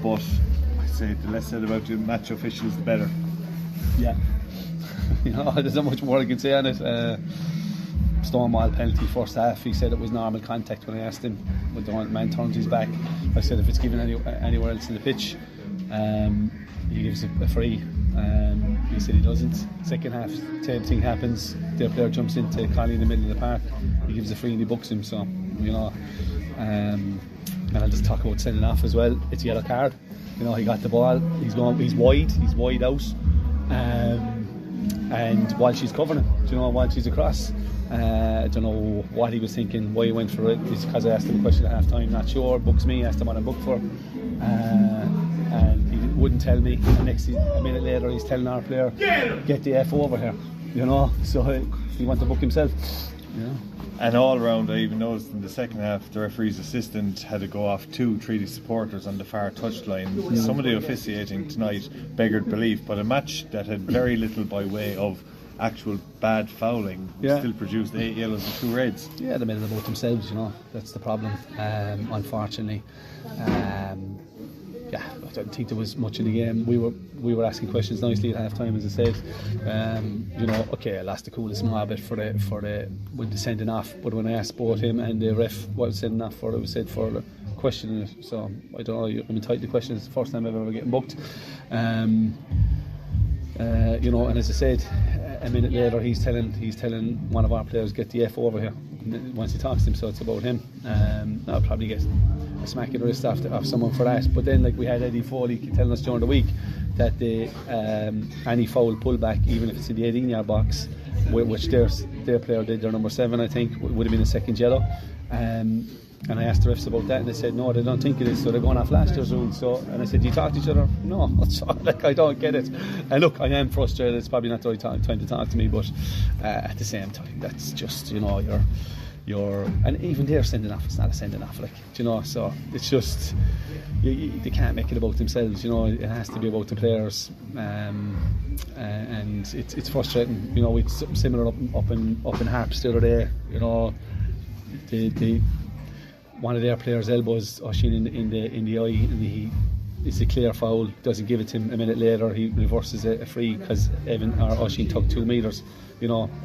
but I'd say the less said about the match officials, the better. Yeah. There's not much more I can say on it. Stonewall penalty first half. He said it was normal contact when I asked him. When the man turned his back, I said if it's given anywhere else in the pitch, he gives a free. He said he doesn't. Second half, same thing happens. Their player jumps into Collie in the middle of the park. He gives a free and he books him. So and I'll just talk about sending off as well. It's a yellow card. He got the ball. He's wide out. And while she's covering him, while she's across, I don't know what he was thinking, why he went for it. It's because I asked him a question at half time, not sure. Books me, asked him what I'm booked for, and he wouldn't tell me. And a minute later, he's telling our player, get the F over here, So he wanted to book himself. And all round, I even noticed in the second half, the referee's assistant had to go off 2 Treaty supporters on the far touchline. Some of the officiating tonight beggared belief, but a match that had very little by way of actual bad fouling still produced 8 yellows and 2 reds. Yeah, they made it about themselves, that's the problem, unfortunately. I don't think there was much in the game. We were asking questions nicely at half time, as I said. I lost the coolest mob bit for the with the sending off, but when I asked both him and the ref what was sending off for, it was said for the questioning it. So I don't know, I'm entitled to question. It's the first time I've ever getting booked. And as I said, a minute later he's telling one of our players, get the F over here, once he talks to him, so it's about him. I'll probably get a smack in the wrist off someone for that. But then, like we had Eddie Foley telling us during the week that any foul pullback, even if it's in the 18-yard box, which their player did, their number 7 I think, would have been a second yellow. And I asked the refs about that, and they said no, they don't think it is, so they're going off last year's rules. And I said, do you talk to each other? No. So, I don't get it. And look, I am frustrated. It's probably not the right time to talk to me, but at the same time, that's just you're and even they're sending off. It's not a sending off, so it's just they can't make it about themselves. It has to be about the players, and it's frustrating. We had something similar up in Harps the other day. One of their players elbows Oshin in the eye, and it's a clear foul, doesn't give it to him. A minute later he reverses a free because Oshin took 2 metres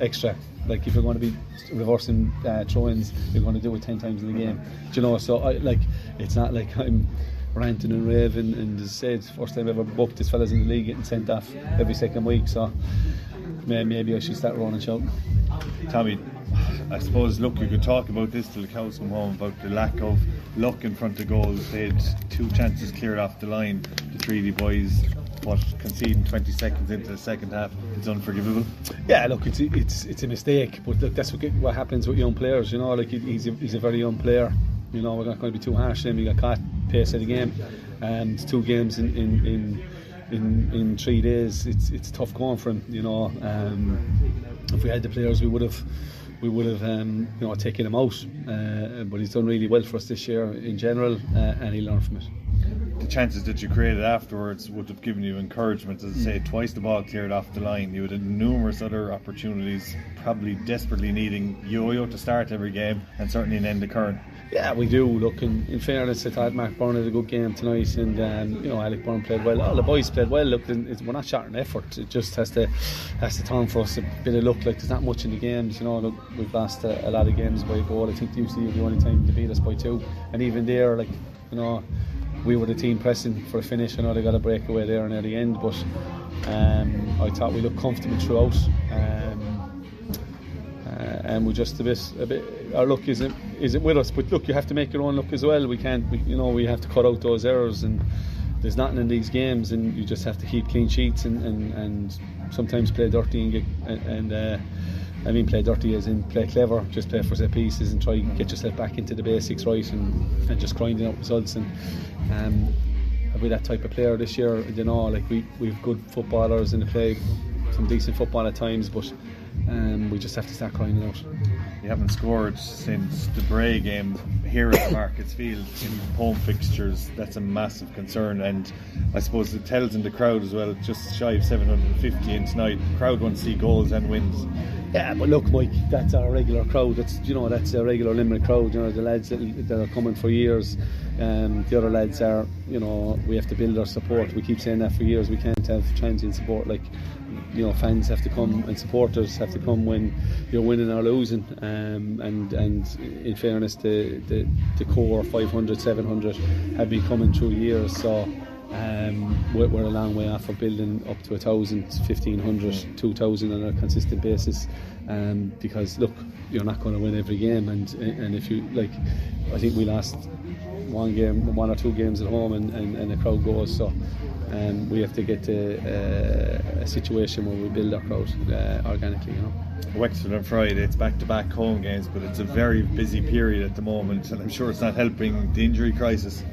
extra. Like, if you're going to be reversing throw-ins, you're going to do it 10 times in the game, so it's not like I'm ranting and raving. And as I said, first time ever booked, this fella's in the league getting sent off every second week, so maybe I should start running and shouting. Tommy, I suppose, you could talk about this till the cows come home, about the lack of luck in front of goals. They had 2 chances cleared off the line, the Treaty boys, but conceding 20 seconds into the second half, it's unforgivable. Yeah, look, it's a mistake, but look, that's what happens with young players. He's a very young player. We're not going to be too harsh on him. He got caught pace of the game, and 2 games in 3 days. It's tough going for him. If we had the players, we would have taken him out, but he's done really well for us this year in general, and he learned from it. The chances that you created afterwards would have given you encouragement. As I say, twice the ball cleared off the line. You had numerous other opportunities, probably desperately needing Yo-Yo to start every game, and certainly an end the current. Yeah, we do. Look, in fairness, I thought Mark Byrne had a good game tonight, and Alec Byrne played well. All the boys played well. Look, we're not short in effort. It just has to turn for us a bit of luck. Like, there's not much in the games. Look, we've lost a lot of games by a goal. I think the UC the only time to beat us by 2, and even there, we were the team pressing for a finish. I know they got a breakaway there near the end, but I thought we looked comfortable throughout. And we just a bit. Our luck isn't with us, but look, you have to make your own luck as well. We can't, we have to cut out those errors, and there's nothing in these games, and you just have to keep clean sheets and sometimes play dirty play dirty as in play clever, just play for set pieces and try and get yourself back into the basics right, and just grinding out results. And with that type of player this year, we've good footballers in the play, some decent football at times, but we just have to start grinding out. You haven't scored since the Bray game here at Markets Field in home fixtures. That's a massive concern, and I suppose it tells in the crowd as well. Just shy of 750 in tonight. The crowd wants to see goals and wins. Yeah, but look, Mike, that's our regular crowd. That's a regular Limerick crowd. The lads that are coming for years. The other lads are, we have to build our support. We keep saying that for years. We can't have transient support. Like, fans have to come and supporters have to come when you're winning or losing. And in fairness, the core 500, 700 have been coming through years. So we're a long way off of building up to 1,000, 1,500, 2,000 on a consistent basis. Because look, you're not going to win every game, and if you like, I think we lost one or two games at home, and the crowd goes. So we have to get to a situation where we build our crowd organically. Wexford on Friday, it's back-to-back home games, but it's a very busy period at the moment, and I'm sure it's not helping the injury crisis.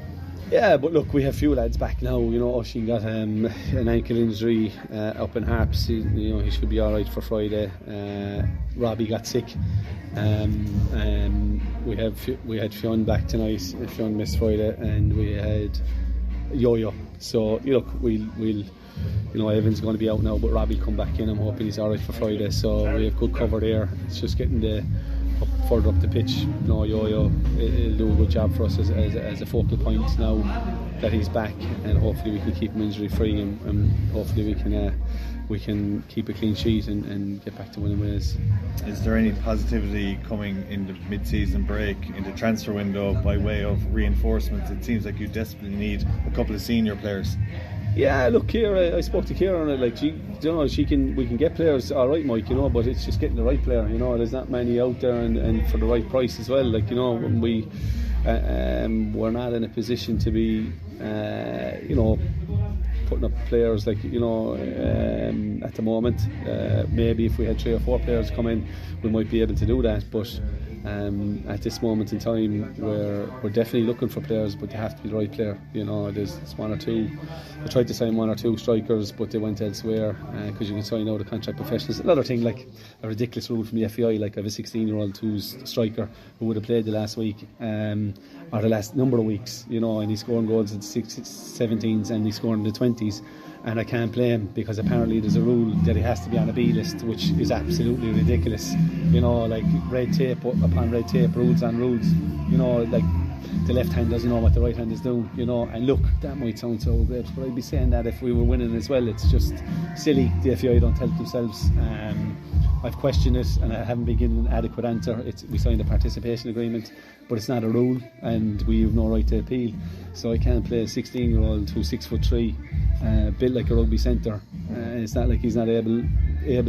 Yeah, but look, we have few lads back now. Oisín got an ankle injury up in Harps. He should be all right for Friday. Robbie got sick. We had Fionn back tonight. Fionn missed Friday, and we had Yo-Yo. So look, we'll Evan's going to be out now, but Robbie will come back in. I'm hoping he's all right for Friday. So we have good cover there. It's just getting further up the pitch. Yo-Yo, he'll do a good job for us as a focal point now that he's back, and hopefully we can keep him injury free, and hopefully we can keep a clean sheet and get back to winning ways. Is there any positivity coming in the mid-season break, in the transfer window, by way of reinforcements? It seems like you desperately need a couple of senior players. Yeah, look, Ciara, I spoke to Ciara on it. Like, we can get players, all right, Mike, but it's just getting the right player. There's not many out there, and for the right price as well. Like, when we're not in a position to be, putting up players like at the moment. Maybe if we had 3 or 4 players come in, we might be able to do that. But at this moment in time, we're definitely looking for players, but they have to be the right player. There's one or two. I tried to sign 1 or 2 strikers, but they went elsewhere because you can sign out of contract professionals. Another thing, like a ridiculous rule from the FAI, like I have a 16-year-old who's a striker who would have played the last week or the last number of weeks, and he's scoring goals in the 17s and he's scoring in the 20s. And I can't play him because apparently there's a rule that he has to be on a B list, which is absolutely ridiculous. Like red tape upon red tape, rules on rules. Like the left hand doesn't know what the right hand is doing. And look, that might sound so great, but I'd be saying that if we were winning as well. It's just silly. The FAI don't help themselves. I've questioned it and I haven't been given an adequate answer. We signed a participation agreement, but it's not a rule and we have no right to appeal. So I can't play a 16-year-old who's 6'3", built like a rugby centre. It's not like he's not able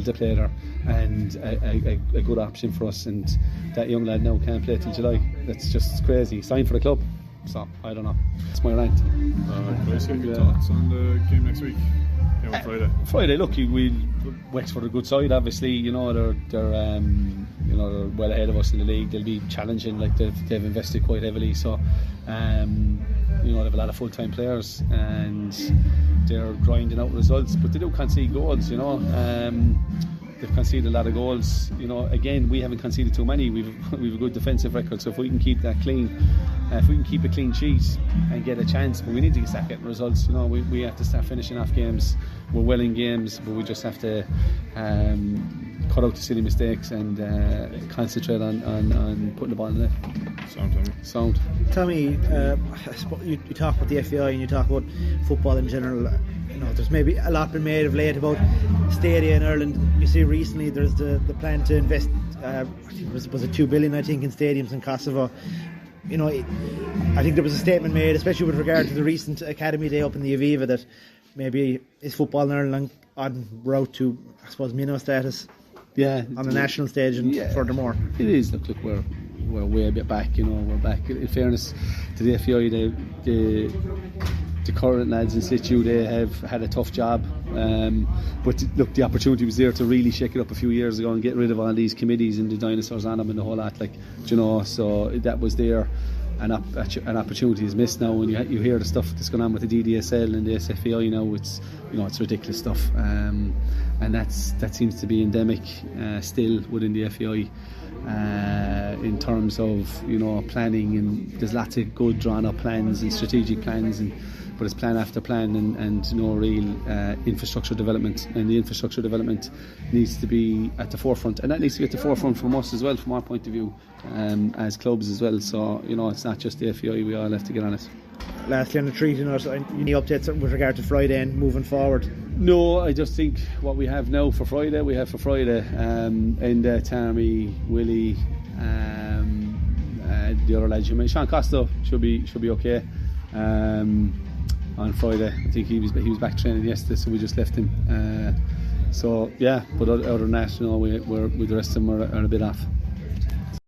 to play there, and a good option for us. And that young lad now can't play till July. That's just crazy. Signed for the club, so I don't know. It's my rant. Guys, get your thoughts on the game next week? On Friday. Friday, look, Wexford are a good side. Obviously, they're well ahead of us in the league. They'll be challenging. Like they've invested quite heavily. So, they have a lot of full-time players and they're grinding out results. But they do concede goals. They've conceded a lot of goals. Again, we haven't conceded too many. We've a good defensive record. So if we can keep that clean, if we can keep a clean sheet and get a chance, but we need to start getting results. We have to start finishing off games. We're well in games, but we just have to cut out the silly mistakes and concentrate on putting the ball in the net. Sound. Tommy, you talk about the FAI and you talk about football in general. There's maybe a lot been made of late about stadia in Ireland. You see recently there's the plan to invest, was it 2 billion I think in stadiums in Kosovo. I think there was a statement made, especially with regard to the recent Academy Day up in the Aviva, that maybe is football in Ireland on route to, I suppose, minnow status on the national stage and furthermore. It is. Look, we're way a bit back. We're back. In fairness to the FAI, the current lads in situ, they have had a tough job, but look, the opportunity was there to really shake it up a few years ago and get rid of all these committees and the dinosaurs on them and the whole lot, so that was there. An opportunity is missed now. When you hear the stuff that's going on with the DDSL and the SFAI now, it's ridiculous stuff, and that seems to be endemic still within the FAI. In terms of planning, and there's lots of good drawn up plans and strategic plans, and but it's plan after plan and no real infrastructure development, and the infrastructure development needs to be at the forefront, and that needs to be at the forefront from us as well, from our point of view, as clubs as well. So it's not just the FAI, we all have to get on it. Lastly, on the treating, any updates with regard to Friday and moving forward? No, I just think what we have now for Friday, and Tammy, Willie, the other lads you mentioned, Sean Costello should be okay on Friday. I think he was back training yesterday, so we just left him. But other than that, with the rest of them are a bit off.